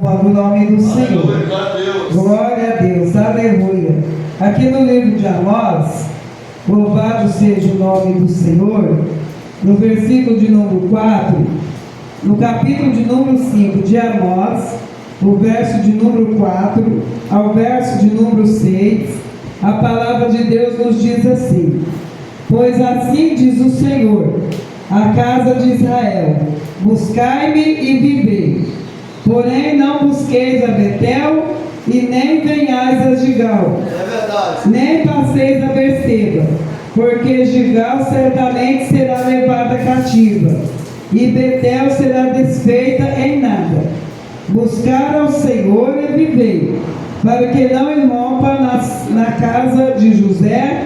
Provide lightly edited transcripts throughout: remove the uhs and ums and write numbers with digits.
O nome do Senhor. Glória a Deus, aleluia. Aqui no livro de Amós, louvado seja o nome do Senhor, no versículo de número 4, no capítulo de número 5 de Amós, o verso de número 4 ao verso de número 6, a palavra de Deus nos diz assim: pois assim diz o Senhor, a casa de Israel: buscai-me e vivei. Porém não busqueis a Betel, e nem venhais a Gigal, nem passeis a Berseba, porque Gigal certamente será levada cativa, e Betel será desfeita em nada. Buscar ao Senhor e vivei, para que não irrompa na casa de José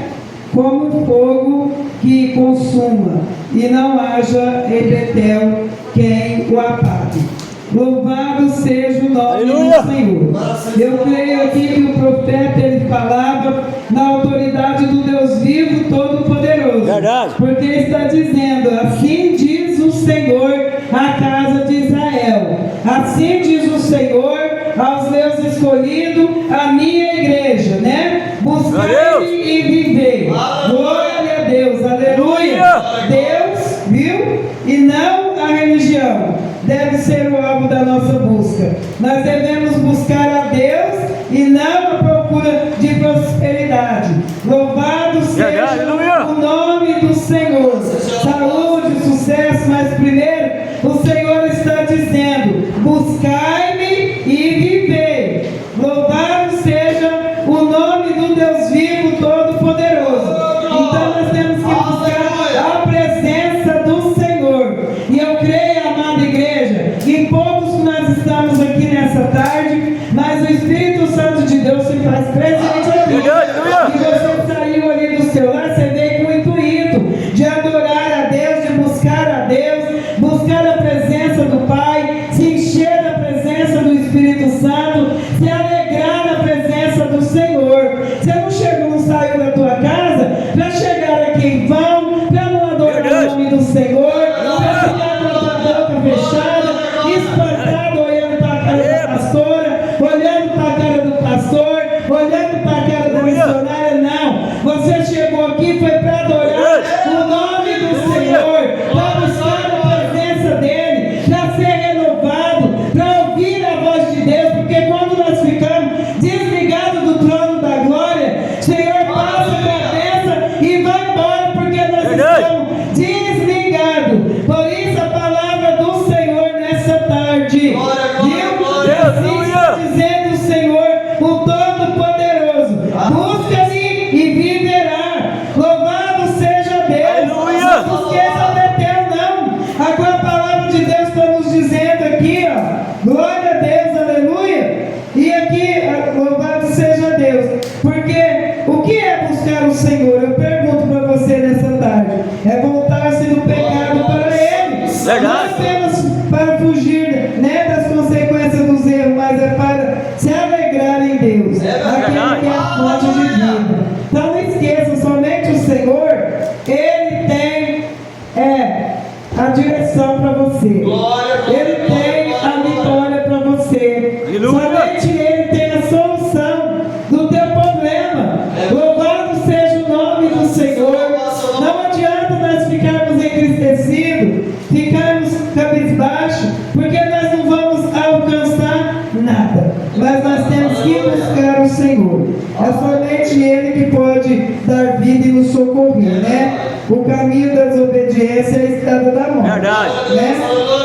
como fogo que consuma, e não haja em Betel quem o apague. Louvado seja o nome do Senhor. Eu creio aqui que o profeta ele falava na autoridade do Deus vivo todo-poderoso. Verdade. Porque está dizendo: assim diz o Senhor à casa de Israel, assim diz o Senhor aos meus escolhidos, a minha igreja, né? Buscai e vivei. Glória a Deus, aleluia. Deus, viu? E não a religião deve ser o alvo da nossa busca. Nós devemos buscar a Deus e não a procura de prosperidade. Louvado seja o nome do Senhor. Saúde, sucesso, mas primeiro o Senhor está dizendo: buscai-me e vivei. Louvado seja o nome do Deus vivo todo-poderoso. Então nós temos que buscar a presença do Senhor. E eu creio, amada igreja, que poucos que nós estamos aqui nessa tarde, mas o Espírito Santo de Deus se faz presente aqui. E você saiu ali do seu lar, você veio com o intuito de adorar a Deus, de buscar a Deus, buscar a presença do Pai, se encher da presença do Espírito Santo, se alegrar na presença do Senhor. Você não chegou, não saiu da tua casa para chegar aqui em vão, para não adorar o nome do Senhor, para ficar com a tua boca fechada, espantado, olhando para a cara da pastora, olhando para a cara do pastor, olhando para a cara da missionária. Não, você chegou aqui foi para adorar o nome do Senhor, para buscar a presença dele, para ser renovado, para ouvir a voz de Deus, porque quando nós ficamos desligados do trono da glória, o Senhor passa a cabeça e vai embora, porque nós estamos desligados. Por isso a palavra do Senhor nessa tarde, viu? Assim está dizendo o Senhor, o Todo-Poderoso: busca-me e viverá. Louvado seja Deus. Não esqueça a Betel, não. Agora a palavra de Deus está nos dizendo aqui, ó. Glória a Deus, aleluia. E aqui, louvado seja Deus. Porque o que é buscar o Senhor? Eu pergunto para você nessa tarde: é voltar-se do pecado para Ele. Não apenas para fugir, né, das consequências dos erros, mas é para se alegrar em Deus, aquele que é a fonte de vida. Então não esqueça, somente o Senhor, Ele tem a direção para você. Ele tem a vitória para você. Somente Ele tem a solução do teu problema. Louvado seja o nome do Senhor. Não adianta nós ficarmos entristecidos, ficarmos cabisbaixos, porque nós não vamos alcançar nada. Mas nós temos que buscar o Senhor. É somente Ele que pode dar vida e nos socorrer, né? O caminho da desobediência é a estrada da morte. Verdade. Né?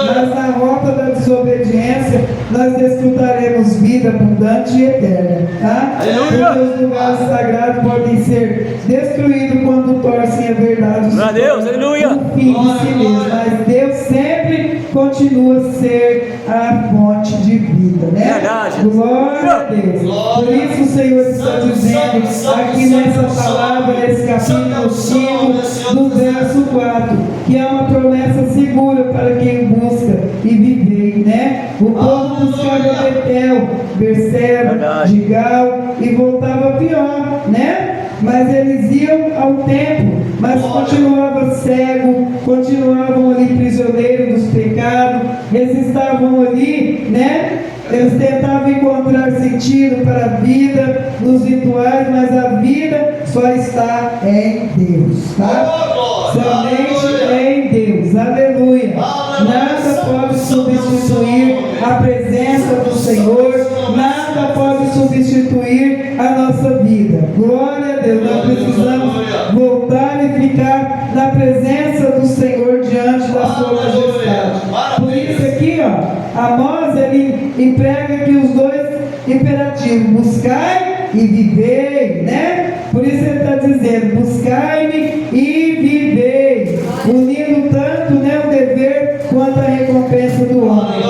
Mas na rota da desobediência nós desfrutaremos vida abundante e eterna. Tá? Porque os lugares sagrados podem ser destruídos quando torcem a verdade. Para Deus, aleluia. O fim de si mesmo. Mas Deus sempre continua a ser a fonte de vida, né? Verdade. Glória a Deus. Por isso o Senhor está dizendo aqui nessa palavra, nesse capítulo 5, do verso 4, que é uma promessa segura para quem busca e viver, né? O povo buscava Betel, Berseba, Gigal e voltava pior, né? Mas eles iam ao templo, mas continuavam cego, continuavam ali prisioneiros dos pecados, eles estavam ali, né? Eles tentavam encontrar sentido para a vida nos rituais, mas a vida só está em Deus, tá? Somente em Deus, aleluia. Nada pode substituir a presença do Senhor, nada pode substituir a nossa vida. Glória a Deus, nós precisamos voltar e ficar na presença do Senhor diante da sua majestade. Por isso aqui, ó, Amós, ele emprega aqui os dois imperativos: buscai e vivei, né? Por isso ele está dizendo: buscai-me e vivei, unindo tanto, né, o dever quanto a recompensa do homem.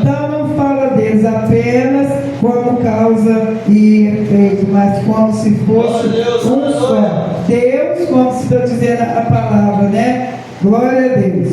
Então não fala deles apenas como causa e efeito, mas como se fosse um só. Deus, como se está dizendo a palavra, né? Glória a Deus.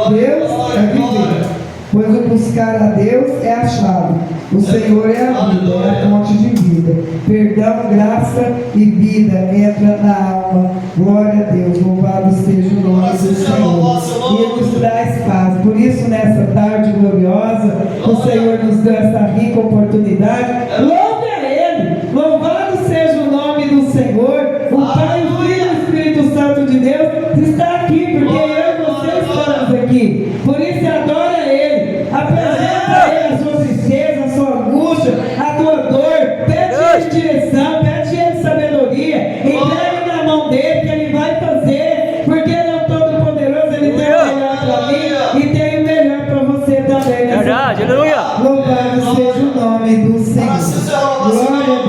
Deus é viver. Pois o buscar a Deus é a chave. O Senhor é a vida, é a fonte de vida. Perdão, graça e vida entra na alma. Glória a Deus, louvado seja o nome do Senhor. E Ele nos traz paz. Por isso, nessa tarde gloriosa, o Senhor nos deu essa rica oportunidade. Louve a Ele, louvado seja o nome do Senhor. O Pai, o Filho e o Espírito Santo de Deus está aqui, porque eu e você estamos aqui. Por isso, adora Ele. Apresenta a Ele a sua tristeza, a sua angústia, a tua dor. Pede a Ele direção, pede a Ele sabedoria. Entregue na mão dele.